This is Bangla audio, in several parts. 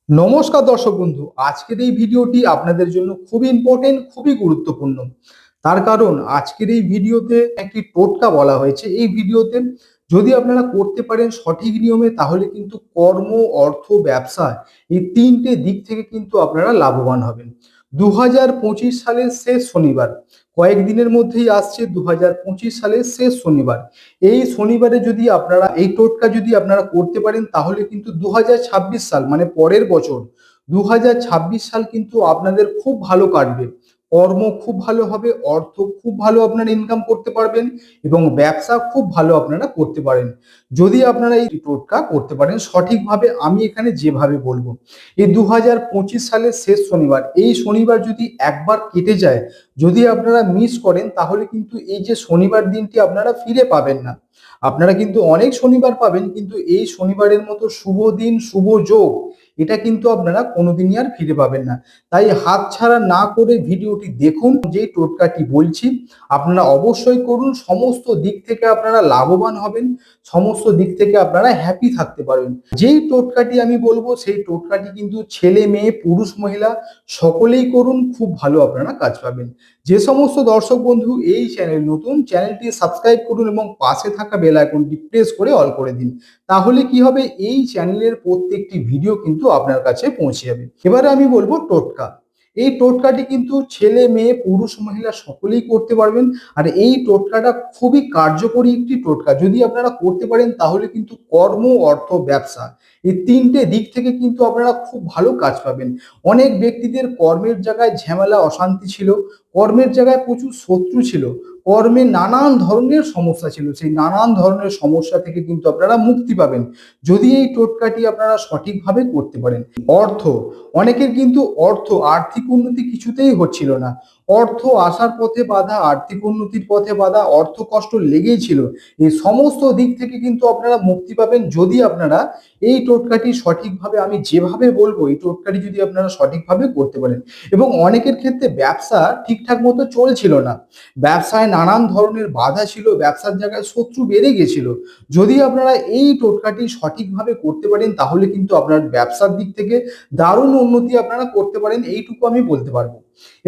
নমস্কার দর্শক বন্ধু, আজকের এই ভিডিওটি আপনাদের জন্য খুবই ইম্পর্টেন্ট, খুবই গুরুত্বপূর্ণ। তার কারণ আজকের এই ভিডিওতে একটি টোটকা বলা হয়েছে। এই ভিডিওতে যদি আপনারা করতে পারেন সঠিক নিয়মে, তাহলে কিন্তু কর্ম, অর্থ, ব্যবসা এই তিনটে দিক থেকে কিন্তু আপনারা লাভবান হবেন। 2025 সালের শেষ শনিবার, কয়েকদিনের মধ্যেই আসছে 2025 সালের শেষ শনিবার। এই শনিবারে যদি আপনারা এই টোটকা যদি আপনারা করতে পারেন, তাহলে কিন্তু 2026 সাল মানে পরের বছর 2026 সাল কিন্তু আপনাদের খুব ভালো কাটবে। কর্ম খুব ভালো হবে, অর্থ খুব ভালো আপনারা ইনকাম করতে পারবেন এবং ব্যবসা খুব ভালো আপনারা করতে পারেন যদি আপনারা এই টোটকা করতে পারেন সঠিকভাবে। আমি এখানে যেভাবে বলবো, এই 2025 সালের শেষ শনিবার, এই শনিবার যদি একবার কেটে যায়, যদি আপনারা মিস করেন, তাহলে কিন্তু এই যে শনিবার দিনটি আপনারা ফিরে পাবেন না। আপনারা কিন্তু অনেক শনিবার পাবেন, কিন্তু এই শনিবারের মতো শুভ দিন, শুভ যোগ, এটা কিন্তু আপনারা কোনোদিনই আর ফিরে পাবেন না। তাই হাতছাড়া না করে ভিডিওটি দেখুন। যে টোটকাটি বলছি আপনারা অবশ্যই করুন। সমস্ত দিক থেকে আপনারা লাভবান হবেন, সমস্ত দিক থেকে আপনারা হ্যাপি থাকতে পারবেন। যেই টোটকাটি আমি বলবো, সেই টোটকাটি কিন্তু ছেলে মেয়ে পুরুষ মহিলা সকলেই করুন, খুব ভালো আপনারা কাজ পাবেন। যে সমস্ত দর্শক বন্ধু এই চ্যানেল নতুন, চ্যানেলটি সাবস্ক্রাইব করুন এবং পাশে থাকা বেল আইকনটি প্রেস করে অল করে দিন। তাহলে কি হবে, এই চ্যানেলের প্রত্যেকটি ভিডিও কিন্তু আপনার কাছে পৌঁছে যাবে। এবারে আমি বলবো টোটকা। এই টোটকাটি কিন্তু ছেলে মেয়ে পুরুষ মহিলা সকলেই করতে পারবেন। আর এই টোটকাটা খুবই কার্যকরী একটি টোটকা। যদি আপনারা করতে পারেন, তাহলে কিন্তু কর্ম, অর্থ, ব্যবসা এই তিনটে দিক থেকে কিন্তু আপনারা খুব ভালো কাজ পাবেন। অনেক ব্যক্তিদের কর্মের জায়গায় ঝামেলা অশান্তি ছিল, কর্মের জায়গায় প্রচুর শত্রু ছিল, কর্মে নানান ধরনের সমস্যা ছিল। সেই নানান ধরনের সমস্যা থেকে কিন্তু আপনারা মুক্তি পাবেন যদি এই টোটকাটি আপনারা সঠিকভাবে করতে পারেন। অর্থ, অনেকের কিন্তু আর্থিক উন্নতি কিছুতেই হচ্ছিল না। অর্থ আসার পথে বাধা, আর্থিক উন্নতির পথে বাধা, অর্থ কষ্ট লেগেই ছিল। এই সমস্ত দিক থেকে কিন্তু আপনারা মুক্তি পাবেন যদি আপনারা এই টোটকাটি সঠিকভাবে, আমি যেভাবে বলবো এই টোটকাটি যদি আপনারা সঠিকভাবে করতে পারেন। এবং অনেকের ক্ষেত্রে ব্যবসা ঠিকঠাক মতো চলছিল না, ব্যবসায় নানান ধরনের বাধা ছিল, ব্যবসার জায়গায় শত্রু বেড়ে গেছিল। যদি আপনারা এই টোটকাটি সঠিকভাবে করতে পারেন, তাহলে কিন্তু আপনার ব্যবসার দিক থেকে দারুণ উন্নতি আপনারা করতে পারেন, এইটুকু আমি বলতে পারবো।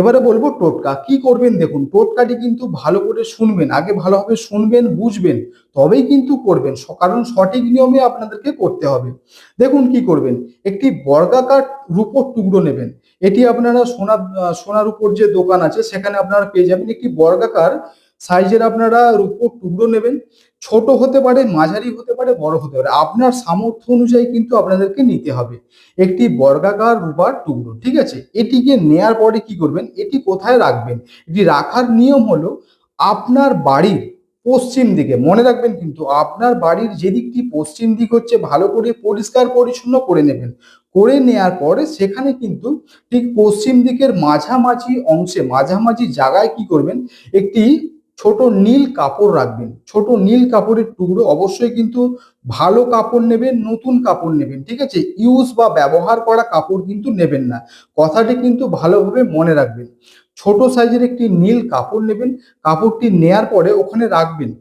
এবারে বলবো টোটকা কি করবেন। দেখুন, টোটকাটি কিন্তু ভালো করে শুনবেন, আগে ভালোভাবে শুনবেন, বুঝবেন, তবেই কিন্তু করবেন। কারণ সঠিক নিয়মে আপনাদেরকে করতে হবে। দেখুন কি করবেন, একটি বর্গাকার রূপোর টুকরো নেবেন। এটি আপনারা সোনার উপর যে দোকান আছে সেখানে আপনারা পেয়ে যাবেন। একটি বর্গাকার সাইজের আপনারা রূপোর টুকরো নেবেন। ছোট হতে পারে, মাঝারি হতে পারে, বড় হতে পারে, আপনার সামর্থ্য অনুযায়ী কিন্তু আপনাদেরকে নিতে হবে। একটি বর্গাকার রূপার টুকরো, ঠিক আছে। এটিকে নেয়ার পরে কি করবেন, এটি কোথায় রাখবেন, এটি রাখার নিয়ম হলো আপনার বাড়ির পশ্চিম দিকে। মনে রাখবেন, কিন্তু আপনার বাড়ির যেদিকটি পশ্চিম দিক হচ্ছে, ভালো করে পরিষ্কার পরিচ্ছন্ন করে নেবেন। করে নেয়ার পরে সেখানে কিন্তু ঠিক পশ্চিম দিকের মাঝামাঝি অংশে, মাঝামাঝি জায়গায় কি করবেন, একটি ছোট নীল কাপড় রাখবেন। ছোট নীল কাপড়ের টুকরো, অবশ্যই কিন্তু ভালো কাপড় নেবেন, নতুন কাপড় নেবেন, ঠিক আছে। ইউজ বা ব্যবহার করা কাপড় কিন্তু নেবেন না, কথাটি কিন্তু ভালোভাবে মনে রাখবেন। ছোট সাইজের একটি নীল কাপড় নেবেন, কাপড়টি নেয়ার পরে ওখানে রাখবেন।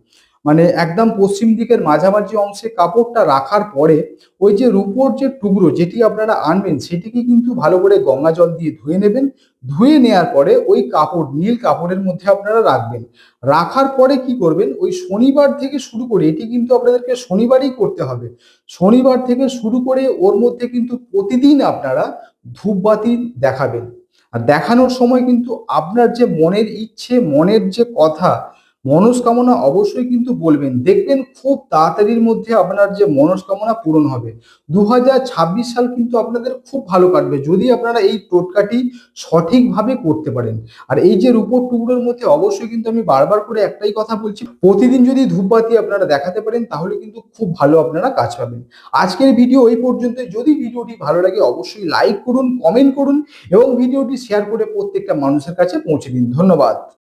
মানে একদম পশ্চিম দিকের মাঝামাঝি অংশে কাপড়টা রাখার পরে ওই যে রূপোর যে টুকরো যেটি আপনারা আনবেন, সেটিকে কিন্তু ভালো করে গঙ্গা জল দিয়ে ধুয়ে নেবেন। ধুয়ে নেওয়ার পরে ওই কাপড়, নীল কাপড়ের মধ্যে আপনারা রাখবেন। রাখার পরে কি করবেন, ওই শনিবার থেকে শুরু করে, এটি কিন্তু আপনাদেরকে শনিবারই করতে হবে। শনিবার থেকে শুরু করে ওর মধ্যে কিন্তু প্রতিদিন আপনারা ধূপবাতি দেখাবেন। আর দেখানোর সময় কিন্তু আপনার যে মনের ইচ্ছে, মনের যে কথা, মনস্কামনা অবশ্যই কিন্তু বলবেন। দেখবেন খুব তাড়াতাড়ির মধ্যে আপনার যে মনস্কামনা পূরণ হবে। 2026 সাল কিন্তু আপনাদের খুব ভালো কাটবে যদি আপনারা এই টোটকাটি সঠিকভাবে করতে পারেন। আর এই যে রূপোর টুকরোর মধ্যে অবশ্যই কিন্তু আমি বারবার করে একটাই কথা বলছি, প্রতিদিন যদি ধূপবাতি আপনারা দেখাতে পারেন, তাহলে কিন্তু খুব ভালো আপনারা কাজ পাবেন। আজকের ভিডিও এই পর্যন্ত। যদি ভিডিওটি ভালো লাগে অবশ্যই লাইক করুন, কমেন্ট করুন এবং ভিডিওটি শেয়ার করে প্রত্যেকটা মানুষের কাছে পৌঁছে দিন। ধন্যবাদ।